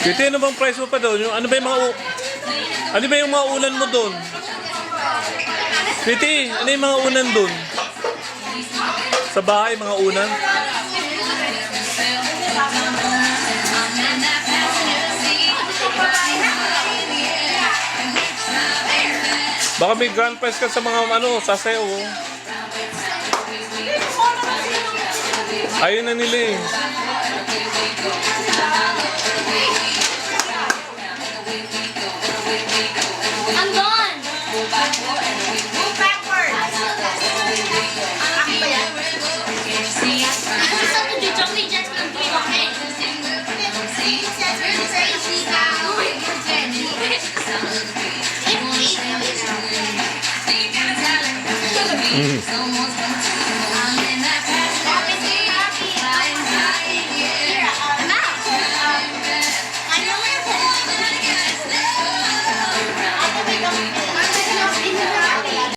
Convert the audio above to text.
Titi, ano bang price mo pa doon? Ano ba yung ano ba yung mga unan mo doon? Titi, ano yung mga unan doon? Sa bahay, mga unan? Baka may grand prize ka sa mga sa sayo. Ayun na nila eh.